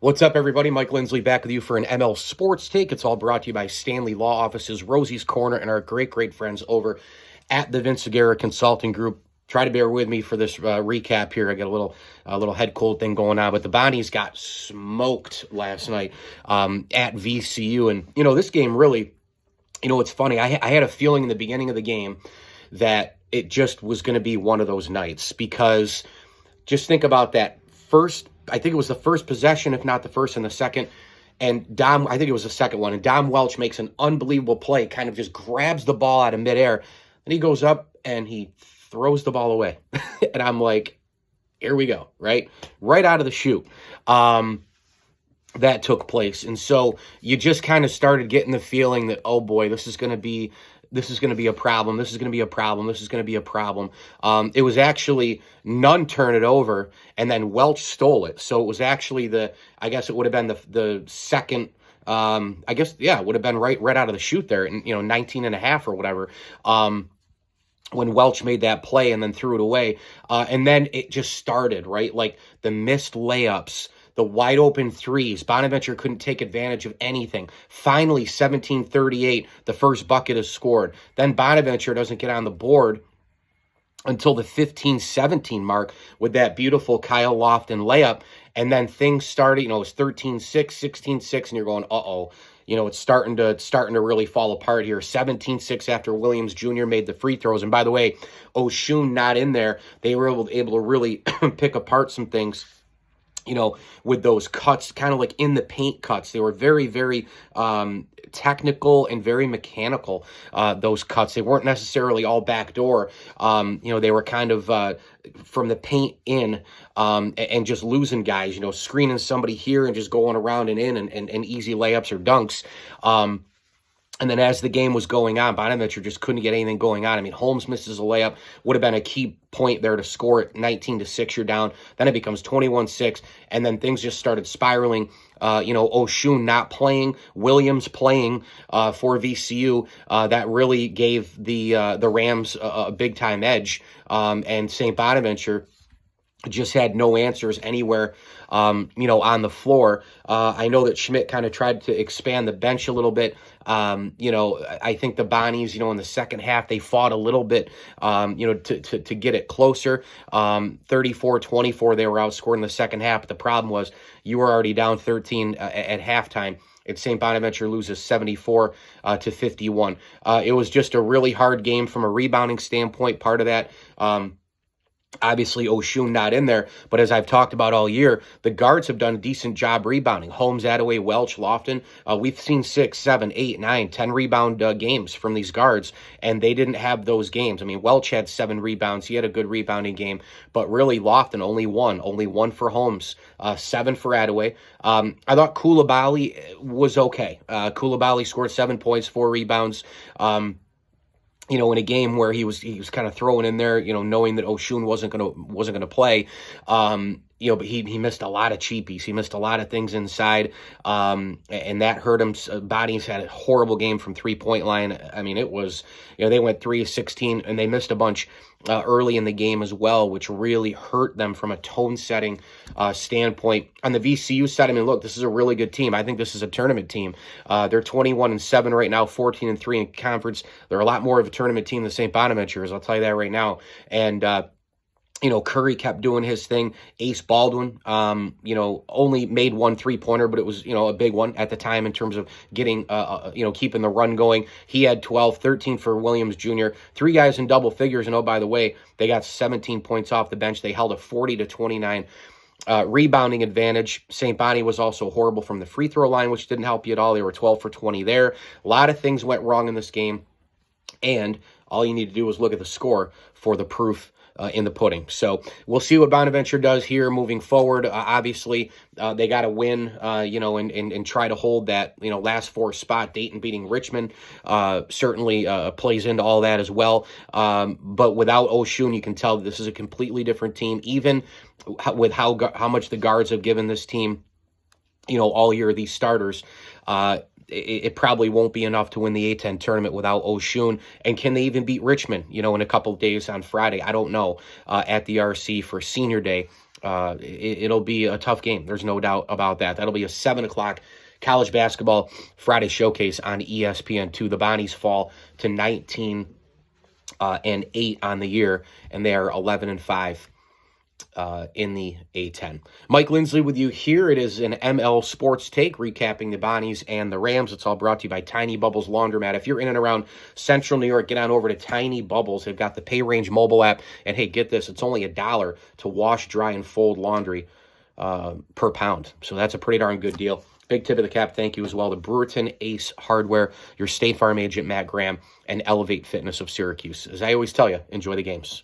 What's up, everybody? Mike Lindsley back with you for an ML Sports Take. It's all brought to you by Stanley Law Offices, Rosie's Corner, and our great friends over at the Vince Aguirre Consulting Group. Try to bear with me for this recap here. I got a little head cold thing going on, but the Bonnies got smoked last night at VCU. And, this game really, it's funny. I had a feeling in the beginning of the game that it just was going to be one of those nights, because just think about that first, I think it was the first possession, if not the first and the second. And I think it was the second one. And Dom Welch makes an unbelievable play, kind of just grabs the ball out of midair. And he goes up and he throws the ball away. And I'm like, here we go, right? Right out of the chute. That took place. And so you just kind of started getting the feeling that, oh boy, this is going to be a problem. This is going to be a problem. This is going to be a problem. It was actually Nunn turn it over, and then Welch stole it. So it was actually I guess it would have been the second, it would have been right out of the chute there, and 19 and a half or whatever. When Welch made that play and then threw it away. And then it just started, right? Like the missed layups, the wide open threes. Bonaventure couldn't take advantage of anything. Finally, 17:38, the first bucket is scored. Then Bonaventure doesn't get on the board until the 15-17 mark with that beautiful Kyle Lofton layup. And then things started, it was 13-6, 16-6, and you're going, uh-oh. It's starting to really fall apart here. 17-6 after Williams Jr. made the free throws. And by the way, Oshun not in there. They were able to really pick apart some things, with those cuts, kind of like in the paint cuts. They were very, very technical and very mechanical, those cuts. They weren't necessarily all backdoor. They were kind of from the paint in and just losing guys, screening somebody here and just going around and in and easy layups or dunks. And then as the game was going on, Bonaventure just couldn't get anything going on. I mean, Holmes misses a layup. Would have been a key point there to score it. 19-6, you're down. Then it becomes 21-6, and then things just started spiraling. Oshun not playing, Williams playing for VCU. That really gave the Rams a big-time edge. And St. Bonaventure just had no answers anywhere, on the floor. I know that Schmidt kind of tried to expand the bench a little bit. I think the Bonnies, in the second half, they fought a little bit, to get it closer. 34-24, they were outscored in the second half. But the problem was you were already down 13 at halftime. And St. Bonaventure loses 74-51. It was just a really hard game from a rebounding standpoint. Part of that, obviously, Oshun not in there, but as I've talked about all year, the guards have done a decent job rebounding. Holmes, Attaway, Welch, Lofton. We've seen 6, 7, 8, 9, 10 rebound games from these guards, and they didn't have those games. I mean, Welch had 7 rebounds. He had a good rebounding game, but really Lofton only one for Holmes, 7 for Attaway. I thought Coulibaly was okay. Coulibaly scored 7 points, 4 rebounds. In a game where he was kind of throwing in there, knowing that Oshun wasn't gonna play, but he missed a lot of cheapies. He missed a lot of things inside, and that hurt him. Bonnies had a horrible game from 3-point line. I mean, it was, they went 3-16, and they missed a bunch early in the game as well, which really hurt them from a tone-setting standpoint. On the VCU side, I mean, look, this is a really good team. I think this is a tournament team. They're 21-7 right now, 14-3 in conference. They're a lot more of a tournament team than St. Bonaventure is, I'll tell you that right now. And Curry kept doing his thing. Ace Baldwin, only made 1 3-pointer, but it was, a big one at the time in terms of getting, keeping the run going. He had 12, 13 for Williams Jr., 3 guys in double figures. And, oh, by the way, they got 17 points off the bench. They held a 40-29 rebounding advantage. St. Bonnie was also horrible from the free throw line, which didn't help you at all. They were 12 for 20 there. A lot of things went wrong in this game. And all you need to do is look at the score for the proof in the pudding. So we'll see what Bonaventure does here moving forward. Obviously, they got to win, and try to hold that, last 4 spot. Dayton beating Richmond certainly plays into all that as well. But without Oshun, you can tell that this is a completely different team, even with how much the guards have given this team, all year, these starters. It probably won't be enough to win the A-10 tournament without Oshun. And can they even beat Richmond, in a couple of days on Friday? I don't know, at the RC for Senior Day. It'll be a tough game. There's no doubt about that. That'll be a 7 o'clock college basketball Friday showcase on ESPN2. The Bonnies fall to 19 and 8 on the year, and they are 11 and 5 in the A10. Mike Lindsley with you here. It is an ML Sports Take, recapping the Bonnies and the Rams. It's all brought to you by Tiny Bubbles Laundromat. If you're in and around Central New York, get on over to Tiny Bubbles. They've got the Pay Range mobile app, and hey, get this, it's only $1 to wash, dry, and fold laundry per pound. So that's a pretty darn good deal. Big tip of the cap, thank you as well to Brewerton Ace Hardware, your State Farm agent, Matt Graham, and Elevate Fitness of Syracuse. As I always tell you, enjoy the games.